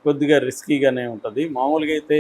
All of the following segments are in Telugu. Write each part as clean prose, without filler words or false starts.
కొద్దిగా రిస్కీగానే ఉంటుంది. మామూలుగా అయితే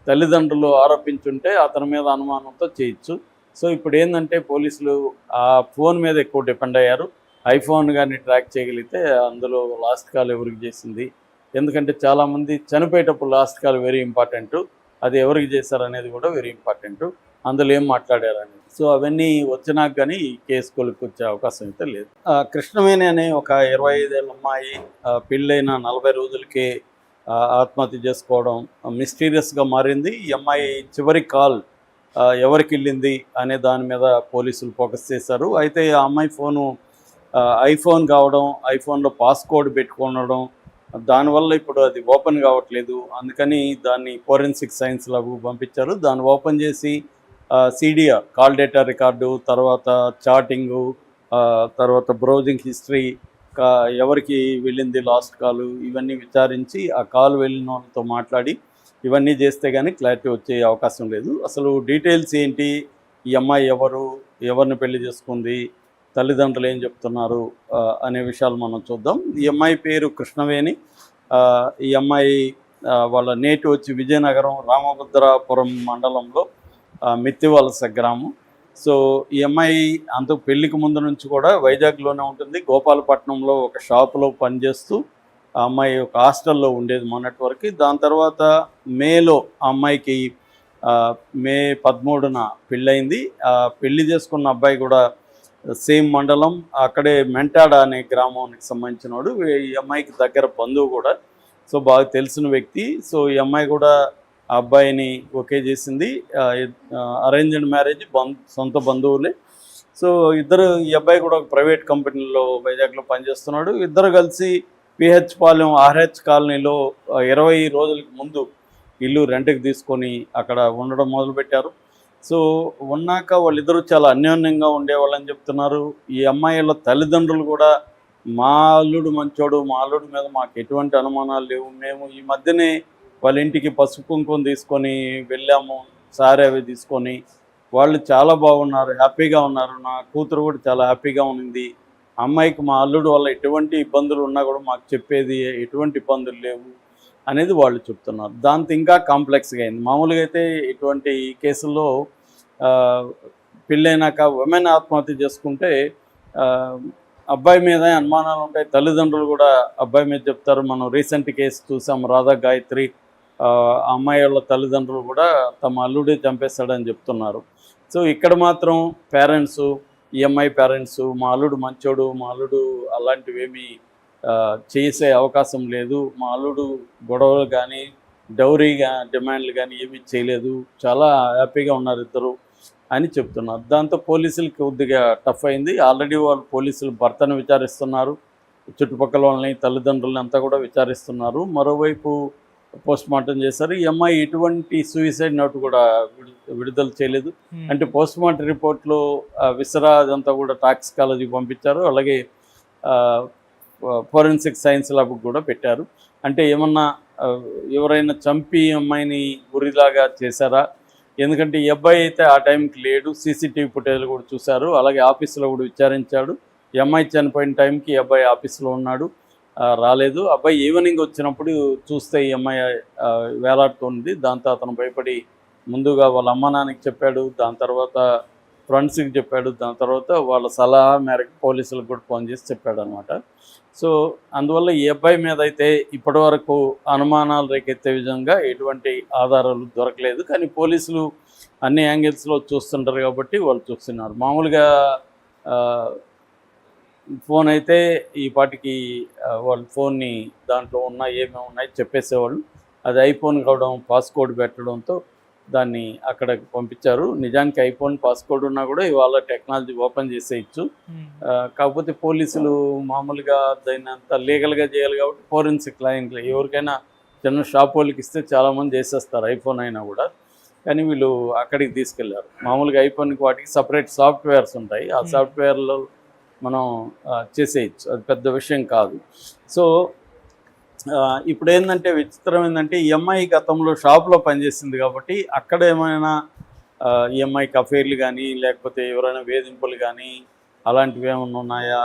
తల్లిదండ్రులు ఆరోపించుంటే అతని మీద అనుమానంతో చేయొచ్చు. సో ఇప్పుడేందంటే పోలీసులు ఆ ఫోన్ మీద ఎక్కువ డిపెండ్ అయ్యారు. ఐఫోన్ గాని ట్రాక్ చేయగలిగితే అందులో లాస్ట్ కాల్ ఎవరికి చేసింది, ఎందుకంటే చాలామంది చనిపోయేటప్పుడు లాస్ట్ కాల్ వెరీ ఇంపార్టెంటు. అది ఎవరికి చేశారనేది కూడా వెరీ ఇంపార్టెంటు. అందులో ఏం మాట్లాడారనేది. సో అవన్నీ వచ్చినాక కానీ ఈ కేసు కొలుక్కొచ్చే అవకాశం అయితే లేదు. కృష్ణవేణి అనే ఒక 25 ఏళ్ళ అమ్మాయి పెళ్ళైన 40 రోజులకే ఆత్మహత్య చేసుకోవడం మిస్టీరియస్గా మారింది. ఈ అమ్మాయి చివరి కాల్ ఎవరికి వెళ్ళింది అనే దాని మీద పోలీసులు ఫోకస్ చేశారు. అయితే ఆ అమ్మాయి ఫోను ఐఫోన్ కావడం, ఐఫోన్లో పాస్కోడ్ పెట్టుకోవడం, దానివల్ల ఇప్పుడు అది ఓపెన్ కావట్లేదు. అందుకని దాన్ని ఫోరెన్సిక్ సైన్స్ ల్యాబ్కు పంపించారు. దాన్ని ఓపెన్ చేసి సిడిఆర్ కాల్ డేటా రికార్డు, తర్వాత చాటింగు, తర్వాత బ్రౌజింగ్ హిస్టరీ, ఎవరికి వెళ్ళింది లాస్ట్ కాలు, ఇవన్నీ విచారించి ఆ కాల్ వెళ్ళిన వాళ్ళతో మాట్లాడి ఇవన్నీ చేస్తే కానీ క్లారిటీ వచ్చే అవకాశం లేదు. అసలు డీటెయిల్స్ ఏంటి, ఈ అమ్మాయి ఎవరు, ఎవరిని పెళ్లి చేసుకుంది, తల్లిదండ్రులు ఏం చెప్తున్నారు అనే విషయాలు మనం చూద్దాం. ఈ అమ్మాయి పేరు కృష్ణవేణి. ఈ అమ్మాయి వాళ్ళ నేటి వచ్చి విజయనగరం రామభద్రాపురం మండలంలో మిత్తివలస గ్రామం. సో ఈ అమ్మాయి అంతకు పెళ్లికి ముందు నుంచి కూడా వైజాగ్లోనే ఉంటుంది. గోపాలపట్నంలో ఒక షాపులో పనిచేస్తూ ఆ అమ్మాయి ఒక హాస్టల్లో ఉండేది మొన్నటి వరకు. దాని తర్వాత మేలో ఆ అమ్మాయికి మే 13న పెళ్ళయింది. పెళ్లి చేసుకున్న అబ్బాయి కూడా సేమ్ మండలం, అక్కడే మెంటాడ అనే గ్రామానికి సంబంధించినవాడు. ఈ అమ్మాయికి దగ్గర బంధువు కూడా, సో బాగా తెలిసిన వ్యక్తి. సో ఈ అమ్మాయి కూడా ఆ అబ్బాయిని ఓకే చేసింది. అరేంజ్డ్ మ్యారేజ్, సొంత బంధువులే. సో ఇద్దరు, ఈ అబ్బాయి కూడా ఒక ప్రైవేట్ కంపెనీలో వైజాగ్లో పనిచేస్తున్నాడు. ఇద్దరు కలిసి పిహెచ్ పాలెం ఆర్హెచ్ కాలనీలో 20 రోజులకు ముందు ఇల్లు రెంట్కి తీసుకొని అక్కడ ఉండడం మొదలుపెట్టారు. సో ఉన్నాక వాళ్ళిద్దరూ చాలా అన్యోన్యంగా ఉండేవాళ్ళని చెప్తున్నారు. ఈ అమ్మాయిల తల్లిదండ్రులు కూడా మా అల్లుడు మంచోడు, మా అల్లుడి మీద మాకు ఎటువంటి అనుమానాలు లేవు, మేము ఈ మధ్యనే వాళ్ళ ఇంటికి పసుపు కుంకుమ తీసుకొని వెళ్ళాము, సారీ అవి తీసుకొని, వాళ్ళు చాలా బాగున్నారు, హ్యాపీగా ఉన్నారు, నా కూతురు కూడా చాలా హ్యాపీగా ఉంది, అమ్మాయికి మా అల్లుడు వల్ల ఎటువంటి ఇబ్బందులు ఉన్నా కూడా మాకు చెప్పేది, ఎటువంటి ఇబ్బందులు లేవు అనేది వాళ్ళు చెప్తున్నారు. దాంతో ఇంకా కాంప్లెక్స్గా అయింది. మామూలుగా అయితే ఇటువంటి కేసుల్లో పెళ్ళైనాక ఉమెన్ ఆత్మహత్య చేసుకుంటే అబ్బాయి మీద అనుమానాలు ఉంటాయి, తల్లిదండ్రులు కూడా అబ్బాయి మీద చెప్తారు. మనం రీసెంట్ కేసు చూసాం, రాధా గాయత్రి, అమ్మాయి వాళ్ళ తల్లిదండ్రులు కూడా తమ అల్లుడే చంపేస్తాడని చెప్తున్నారు. సో ఇక్కడ మాత్రం పేరెంట్స్, ఈఎంఐ పేరెంట్స్, మా అల్లుడు మంచోడు, మా అల్లుడు అలాంటివి ఏమీ చేసే అవకాశం లేదు, మా అల్లుడు గొడవలు కానీ డౌరీగా డిమాండ్లు కానీ ఏమీ చేయలేదు, చాలా హ్యాపీగా ఉన్నారు ఇద్దరు అని చెప్తున్నారు. దాంతో పోలీసులకి కొద్దిగా టఫ్ అయింది. ఆల్రెడీ వాళ్ళు పోలీసులు భర్తను విచారిస్తున్నారు, చుట్టుపక్కల వాళ్ళని, తల్లిదండ్రులని అంతా కూడా విచారిస్తున్నారు. మరోవైపు పోస్ట్మార్టం చేశారు. ఈ అమ్మాయి ఎటువంటి సూసైడ్ నోట్ కూడా విడుదల చేయలేదు. అంటే పోస్ట్మార్టం రిపోర్ట్లో విసరా అదంతా కూడా టాక్సికాలజీ పంపించారు. అలాగే ఫోరెన్సిక్ సైన్స్ ల్యాబ్కి కూడా పెట్టారు. అంటే ఏమన్నా ఎవరైనా చంపి అమ్మాయిని గురిలాగా చేశారా, ఎందుకంటే ఈ అబ్బాయి అయితే ఆ టైంకి లేడు, సీసీటీవీ ఫుటేజ్లు కూడా చూశారు. అలాగే ఆఫీసులో కూడా విచారించాడు. ఈ అమ్మాయి చనిపోయిన టైంకి ఈ అబ్బాయి ఆఫీస్లో ఉన్నాడు, రాలేదు. అబ్బాయి ఈవినింగ్ వచ్చినప్పుడు చూస్తే ఈ అమ్మాయి వేలాడుతుంది. దాంతో అతను భయపడి ముందుగా వాళ్ళ అమ్మ నాన్నకి చెప్పాడు, దాని తర్వాత ఫ్రెండ్స్కి చెప్పాడు, దాని తర్వాత వాళ్ళ సలహా మేరకు పోలీసులకు కూడా ఫోన్ చేసి చెప్పాడు అనమాట. సో అందువల్ల ఈ అబ్బాయి మీద అయితే ఇప్పటి వరకు అనుమానాలు రేకెత్తే విధంగా ఎటువంటి ఆధారాలు దొరకలేదు. కానీ పోలీసులు అన్ని యాంగిల్స్లో చూస్తుంటారు కాబట్టి వాళ్ళు చూస్తున్నారు. మామూలుగా ఫోన్ అయితే ఈ పాటికి వాళ్ళు ఫోన్ని దాంట్లో ఉన్న ఏమేమి ఉన్నాయి చెప్పేసేవాళ్ళు. అది ఐఫోన్ కావడం, పాస్కోడ్ పెట్టడంతో దాన్ని అక్కడికి పంపించారు. నిజానికి ఐఫోన్ పాస్కోడ్ ఉన్నా కూడా ఇవాళ టెక్నాలజీ ఓపెన్ చేసేయచ్చు. కాకపోతే పోలీసులు మామూలుగా దాన్ని అంతా లీగల్గా చేయాలి కాబట్టి ఫోరెన్సిక్ క్లయింట్లు ఎవరికైనా చిన్న షాప్ వాళ్ళకి ఇస్తే చాలామంది చేసేస్తారు ఐఫోన్ అయినా కూడా. కానీ వీళ్ళు అక్కడికి తీసుకెళ్లారు. మామూలుగా ఐఫోన్కి వాటికి సపరేట్ సాఫ్ట్వేర్స్ ఉంటాయి, ఆ సాఫ్ట్వేర్లో మనం చేసేయచ్చు, అది పెద్ద విషయం కాదు. సో ఇప్పుడు ఏంటంటే విచిత్రం ఏంటంటే ఈ అమ్మాయి గతంలో షాప్లో పనిచేసింది కాబట్టి అక్కడ ఏమైనా ఈ అమ్మాయికి అఫైర్లు కానీ లేకపోతే ఎవరైనా వేధింపులు కానీ అలాంటివి ఏమైనా ఉన్నాయా?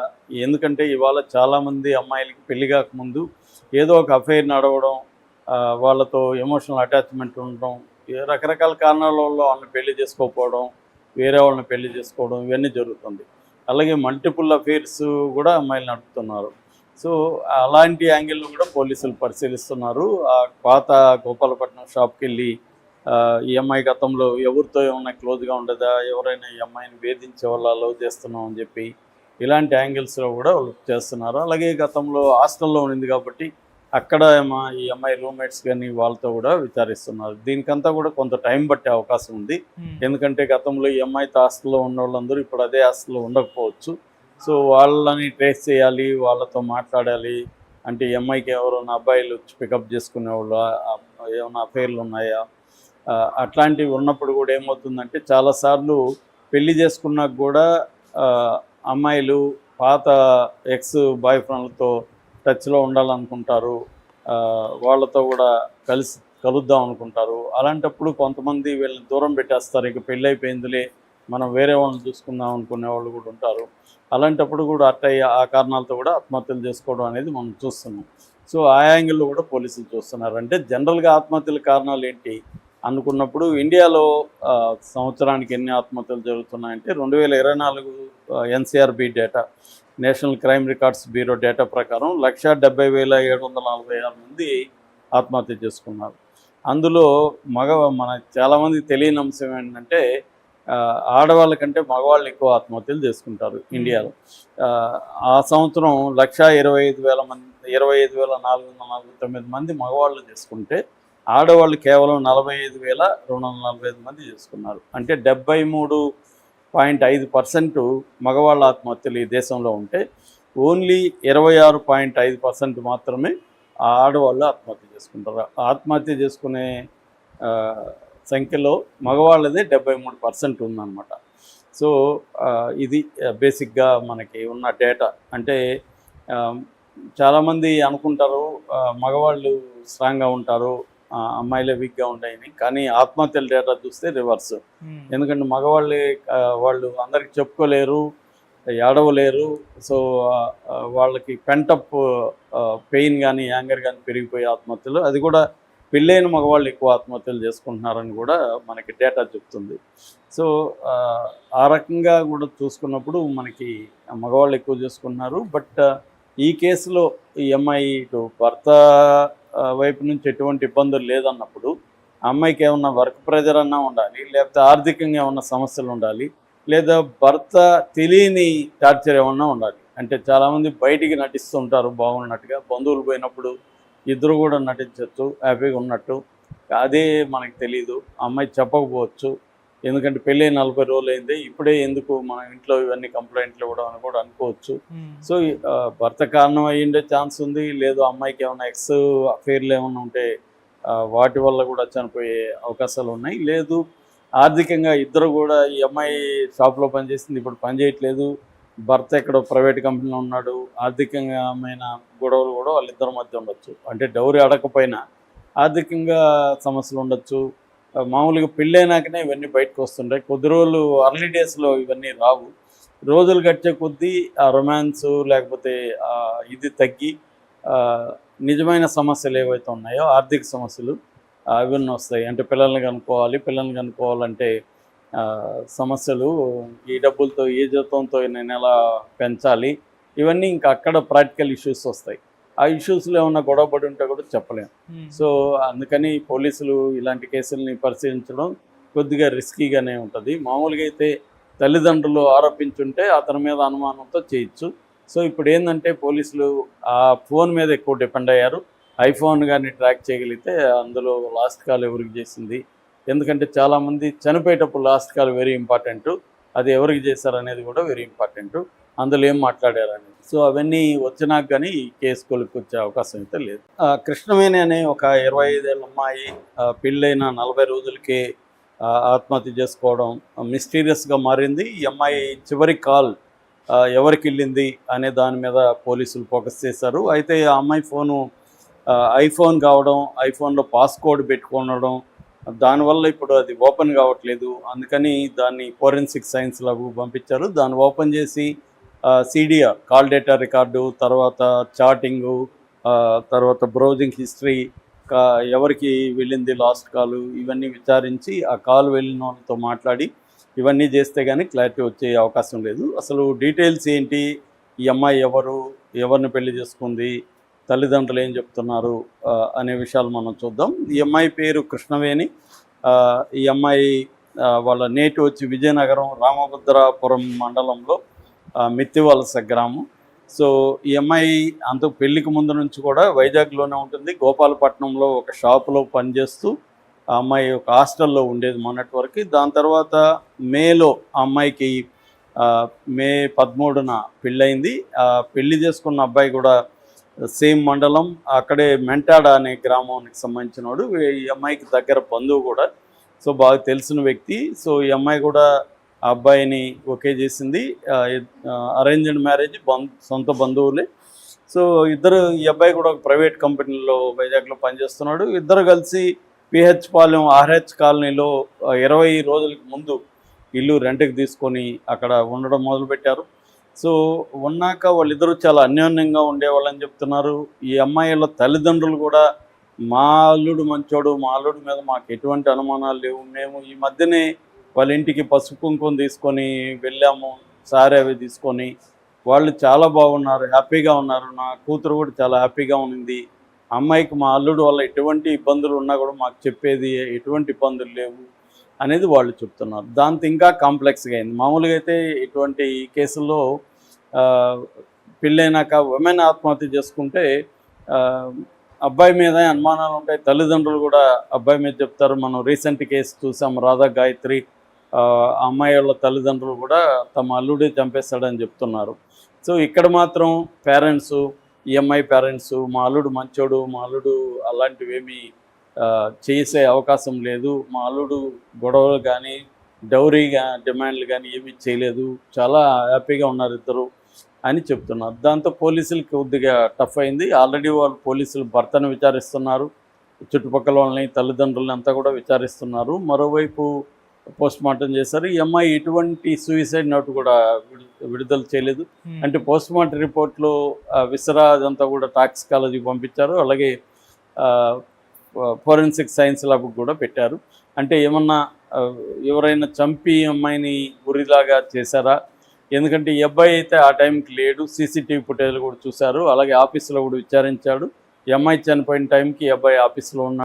ఎందుకంటే ఇవాళ చాలామంది అమ్మాయిలకి పెళ్లి కాకముందు ఏదో ఒక అఫైర్ నడవడం, వాళ్ళతో ఎమోషనల్ అటాచ్మెంట్ ఉండడం, రకరకాల కారణాల వల్ల వాళ్ళని పెళ్లి చేసుకోకపోవడం, వేరే వాళ్ళని పెళ్లి చేసుకోవడం ఇవన్నీ జరుగుతుంది. అలాగే మల్టిపుల్ అఫేర్స్ కూడా అమ్మాయిలు నడుపుతున్నారు. సో అలాంటి యాంగిల్లో కూడా పోలీసులు పరిశీలిస్తున్నారు. ఆ పాత గోపాలపట్నం షాప్కి వెళ్ళి ఈ అమ్మాయి గతంలో ఎవరితో ఏమైనా క్లోజ్గా ఉండదా, ఎవరైనా ఈ అమ్మాయిని వేధించే వాళ్ళ లవ్ చేస్తున్నాం అని చెప్పి ఇలాంటి యాంగిల్స్లో కూడా వాళ్ళు చేస్తున్నారు. అలాగే గతంలో హాస్టల్లో ఉండింది కాబట్టి అక్కడ ఈ అమ్మాయి రూమ్మేట్స్ కానీ వాళ్ళతో కూడా విచారిస్తున్నారు. దీనికంతా కూడా కొంత టైం పట్టే అవకాశం ఉంది. ఎందుకంటే గతంలో ఈ అమ్మాయితో హాస్టల్లో ఉన్న వాళ్ళందరూ ఇప్పుడు అదే హాస్టల్లో ఉండకపోవచ్చు. సో వాళ్ళని ట్రేస్ చేయాలి, వాళ్ళతో మాట్లాడాలి. అంటే ఈ అమ్మాయికి ఎవరైనా అబ్బాయిలు వచ్చి పికప్ చేసుకునేవాళ్ళు, ఏమైనా అఫైర్లు ఉన్నాయా, అట్లాంటివి ఉన్నప్పుడు కూడా ఏమవుతుందంటే చాలాసార్లు పెళ్లి చేసుకున్నాక కూడా అమ్మాయిలు పాత ఎక్స్ బాయ్ ఫ్రెండ్లతో టచ్లో ఉండాలనుకుంటారు, వాళ్ళతో కూడా కలుద్దాం అనుకుంటారు. అలాంటప్పుడు కొంతమంది వీళ్ళని దూరం పెట్టేస్తారు. ఇక పెళ్ళి అయిపోయిందిలే, మనం వేరే వాళ్ళని చూసుకుందాం అనుకునే వాళ్ళు కూడా ఉంటారు. అలాంటప్పుడు కూడా ఆ కారణాలతో కూడా ఆత్మహత్యలు చేసుకోవడం అనేది మనం చూస్తున్నాం. సో ఆ యాంగిల్లో కూడా పోలీసులు చూస్తున్నారు. అంటే జనరల్గా ఆత్మహత్యల కారణాలు ఏంటి అనుకున్నప్పుడు ఇండియాలో సంవత్సరానికి ఎన్ని ఆత్మహత్యలు జరుగుతున్నాయంటే 2024 NCRB data, national crime records bureau data ప్రకారం 170,746 మంది ఆత్మహత్య చేసుకున్నారు. అందులో మనకు చాలామంది తెలియని అంశం ఏంటంటే ఆడవాళ్ళ కంటే మగవాళ్ళు ఎక్కువ ఆత్మహత్యలు చేసుకుంటారు ఇండియాలో. ఆ సంవత్సరం 125,449 మంది మగవాళ్ళు చేసుకుంటే ఆడవాళ్ళు కేవలం 45,245 మంది చేసుకున్నారు. అంటే 73.5% మగవాళ్ళ ఆత్మహత్యలు ఈ దేశంలో ఉంటే ఓన్లీ 26.5% మాత్రమే ఆడవాళ్ళు ఆత్మహత్య చేసుకుంటారు. ఆత్మహత్య చేసుకునే సంఖ్యలో మగవాళ్ళదే 73% ఉందన్నమాట. సో ఇది బేసిక్గా మనకి ఉన్న డేటా. అంటే చాలామంది అనుకుంటారు మగవాళ్ళు స్ట్రాంగ్గా ఉంటారు, అమ్మాయిలే వీక్గా ఉంటాయని. కానీ ఆత్మహత్యల డేటా చూస్తే రివర్స్. ఎందుకంటే వాళ్ళు అందరికి చెప్పుకోలేరు, ఏడవలేరు. సో వాళ్ళకి పెంటప్ పెయిన్ కానీ యాంగర్ కానీ పెరిగిపోయే ఆత్మహత్యలు, అది కూడా పెళ్ళైన మగవాళ్ళు ఎక్కువ ఆత్మహత్యలు చేసుకుంటున్నారని కూడా మనకి డేటా చెప్తుంది. సో ఆ రకంగా కూడా చూసుకున్నప్పుడు మనకి మగవాళ్ళు ఎక్కువ చేసుకుంటున్నారు. బట్ ఈ కేసులో ఈ అమ్మాయి ఇటు భర్త వైపు నుంచి ఎటువంటి ఇబ్బందులు లేదన్నప్పుడు అమ్మాయికి ఏమన్నా వర్క్ ప్రెజర్ అన్నా ఉండాలి, లేకపోతే ఆర్థికంగా ఏమన్నా సమస్యలు ఉండాలి, లేదా భర్త తెలియని టార్చర్ ఏమన్నా ఉండాలి. అంటే చాలామంది బయటికి నటిస్తూ ఉంటారు బాగున్నట్టుగా, బంధువులు పోయినప్పుడు ఇద్దరు కూడా నటించవచ్చు హ్యాపీగా ఉన్నట్టు. అదే మనకు తెలీదు, అమ్మాయి చెప్పకపోవచ్చు. ఎందుకంటే పెళ్ళి 40 రోజులు అయింది, ఇప్పుడే ఎందుకు మన ఇంట్లో ఇవన్నీ కంప్లైంట్లు ఇవ్వడం అని కూడా అనుకోవచ్చు. సో భర్త కారణం అయ్యిండే ఛాన్స్ ఉంది, లేదు అమ్మాయికి ఏమైనా ఎక్స్ అఫేర్లు ఏమైనా ఉంటే వాటి వల్ల కూడా చనిపోయే అవకాశాలు ఉన్నాయి. లేదు ఆర్థికంగా ఇద్దరు కూడా, ఈ అమ్మాయి షాప్లో పనిచేసింది, ఇప్పుడు పని చేయట్లేదు, భర్త ఎక్కడో ప్రైవేట్ కంపెనీలో ఉన్నాడు, ఆర్థికంగా గొడవలు కూడా వాళ్ళిద్దరి మధ్య ఉండొచ్చు. అంటే డౌరీ అడగకపోయినా ఆర్థికంగా సమస్యలు ఉండొచ్చు. మామూలుగా పెళ్ళైనాకనే ఇవన్నీ బయటకు వస్తుంటాయి. కొద్ది రోజులు అర్లీ డేస్లో ఇవన్నీ రావు. రోజులు గడిచే కొద్దీ ఆ రొమాన్స్ లేకపోతే ఇది తగ్గి నిజమైన సమస్యలు ఏవైతే ఉన్నాయో ఆర్థిక సమస్యలు అవన్నీ వస్తాయి. అంటే పిల్లల్ని కనుక్కోవాలంటే సమస్యలు, ఈ డబ్బులతో ఏ జీతంతో నేను ఎలా పెంచాలి, ఇవన్నీ ఇంకా అక్కడ ప్రాక్టికల్ ఇష్యూస్ వస్తాయి. ఆ ఇష్యూస్లో ఏమన్నా గొడవ పడి ఉంటే కూడా చెప్పలేము. సో అందుకని పోలీసులు ఇలాంటి కేసుల్ని పరిశీలించడం కొద్దిగా రిస్కీగానే ఉంటుంది. మామూలుగా అయితే తల్లిదండ్రులు ఆరోపించుంటే అతని మీద అనుమానంతో చేయొచ్చు. సో ఇప్పుడు ఏంటంటే పోలీసులు ఆ ఫోన్ మీద ఎక్కువ డిపెండ్ అయ్యారు. ఐఫోన్ కానీ ట్రాక్ చేయగలిగితే అందులో లాస్ట్ కాల్ ఎవరికి చేసింది, ఎందుకంటే చాలామంది చనిపోయేటప్పుడు లాస్ట్ కాల్ వెరీ ఇంపార్టెంట్, అది ఎవరికి చేశారనేది కూడా వెరీ ఇంపార్టెంట్, అందులో ఏం మాట్లాడారనేది. సో అవన్నీ వచ్చినాక కానీ కేసు కొలుక్కొచ్చే అవకాశం అయితే లేదు. కృష్ణవేణి అనే ఒక 25 ఏళ్ళ అమ్మాయి పెళ్ళైన 40 రోజులకే ఆత్మహత్య చేసుకోవడం మిస్టీరియస్గా మారింది. ఈ అమ్మాయి చివరి కాల్ ఎవరికి వెళ్ళింది అనే దాని మీద పోలీసులు ఫోకస్ చేశారు. అయితే ఆ అమ్మాయి ఫోను ఐఫోన్ కావడం, ఐఫోన్లో పాస్కోడ్ పెట్టుకోవడం, దానివల్ల ఇప్పుడు అది ఓపెన్ కావట్లేదు. అందుకని దాన్ని ఫోరెన్సిక్ సైన్స్ ల్యాబ్కు పంపించారు. దాన్ని ఓపెన్ చేసి సిడిఆర్, కాల్ డేటా రికార్డు, తర్వాత చాటింగు, తర్వాత బ్రౌజింగ్ హిస్టరీ, ఎవరికి వెళ్ళింది లాస్ట్ కాలు ఇవన్నీ విచారించి ఆ కాల్ వెళ్ళిన వాళ్ళతో మాట్లాడి ఇవన్నీ చేస్తే కానీ క్లారిటీ వచ్చే అవకాశం లేదు. అసలు డీటెయిల్స్ ఏంటి, ఈ అమ్మాయి ఎవరు, ఎవరిని పెళ్లి చేసుకుంది, తల్లిదండ్రులు ఏం చెప్తున్నారు అనే విషయాలు మనం చూద్దాం. ఈ అమ్మాయి పేరు కృష్ణవేణి. ఈ అమ్మాయి వాళ్ళ నేటివ్ వచ్చి విజయనగరం రామభద్రాపురం మండలంలో మిత్తివలస గ్రామం. సో ఈ అమ్మాయి అంత పెళ్లికి ముందు నుంచి కూడా వైజాగ్లోనే ఉంటుంది. గోపాలపట్నంలో ఒక షాపులో పనిచేస్తూ ఆ అమ్మాయి ఒక హాస్టల్లో ఉండేది మొన్నటి వరకు. దాని తర్వాత మేలో ఆ అమ్మాయికి మే 13న పెళ్ళయింది. పెళ్లి చేసుకున్న అబ్బాయి కూడా సేమ్ మండలం, అక్కడే మెంటాడ అనే గ్రామానికి సంబంధించినవాడు. ఈ అమ్మాయికి దగ్గర బంధువు కూడా, సో బాగా తెలిసిన వ్యక్తి. సో ఈ అమ్మాయి కూడా ఆ అబ్బాయిని ఓకే చేసింది. అరేంజ్డ్ మ్యారేజ్, సొంత బంధువులే. సో ఇద్దరు, ఈ అబ్బాయి కూడా ఒక ప్రైవేట్ కంపెనీలో వైజాగ్లో పనిచేస్తున్నాడు. ఇద్దరు కలిసి పిహెచ్ పాలెం ఆర్హెచ్ కాలనీలో 20 రోజులకి ముందు ఇల్లు రెంట్కి తీసుకొని అక్కడ ఉండడం మొదలుపెట్టారు. సో ఉన్నాక వాళ్ళిద్దరూ చాలా అన్యోన్యంగా ఉండేవాళ్ళని చెప్తున్నారు. ఈ అమ్మాయిల తల్లిదండ్రులు కూడా మా అల్లుడు మంచోడు, మా అల్లుడి మీద మాకు ఎటువంటి అనుమానాలు లేవు, మేము ఈ మధ్యనే వాళ్ళ ఇంటికి పసుపు కుంకుమ తీసుకొని వెళ్ళాము, సారీ అవి తీసుకొని, వాళ్ళు చాలా బాగున్నారు, హ్యాపీగా ఉన్నారు, నా కూతురు కూడా చాలా హ్యాపీగా ఉంది, అమ్మాయికి మా అల్లుడు వల్ల ఎటువంటి ఇబ్బందులు ఉన్నా కూడా మాకు చెప్పేది, ఎటువంటి ఇబ్బందులు లేవు అనేది వాళ్ళు చెప్తున్నారు. దాంతో ఇంకా కాంప్లెక్స్గా అయింది. మామూలుగా అయితే ఇటువంటి కేసుల్లో పెళ్ళైనాక ఉమెన్ ఆత్మహత్య చేసుకుంటే అబ్బాయి మీద అనుమానాలు ఉంటాయి, తల్లిదండ్రులు కూడా అబ్బాయి మీద చెప్తారు. మనం రీసెంట్ కేసు చూసాం, రాధా గాయత్రి అమ్మాయి వాళ్ళ తల్లిదండ్రులు కూడా తమ అల్లుడే చంపేస్తాడని చెప్తున్నారు. సో ఇక్కడ మాత్రం పేరెంట్స్, ఈఎంఐ పేరెంట్స్ మా అల్లుడు మంచోడు, మా అల్లుడు అలాంటివేమీ చేసే అవకాశం లేదు, మా అల్లుడు గొడవలు కానీ డౌరీగా డిమాండ్లు కానీ ఏమీ చేయలేదు, చాలా హ్యాపీగా ఉన్నారు ఇద్దరు అని చెప్తున్నారు. దాంతో పోలీసులకి కొద్దిగా టఫ్ అయింది. ఆల్రెడీ వాళ్ళు పోలీసులు భర్తను విచారిస్తున్నారు, చుట్టుపక్కల వాళ్ళని తల్లిదండ్రులని అంతా కూడా విచారిస్తున్నారు. మరోవైపు పోస్ట్ మార్టం చేశారు. ఈ అమ్మాయి ఎటువంటి సూసైడ్ నోట్ కూడా విడుదల చేయలేదు. అంటే పోస్ట్ మార్టం రిపోర్ట్లో విసరా అదంతా కూడా టాక్సికాలజీకి పంపించారు. అలాగే ఫోరెన్సిక్ సైన్స్ ల్యాబ్కి కూడా పెట్టారు. అంటే ఏమన్నా ఎవరైనా చంపి అమ్మాయిని ఉరిలాగా చేశారా? ఎందుకంటే ఈ అబ్బాయి అయితే ఆ టైంకి లేడు, సీసీటీవీ ఫుటేజ్లు కూడా చూశారు. అలాగే ఆఫీసులో కూడా విచారించాడు. ఈ అమ్మాయి చనిపోయిన టైంకి ఈ అబ్బాయి ఆఫీస్లో ఉన్నాడు.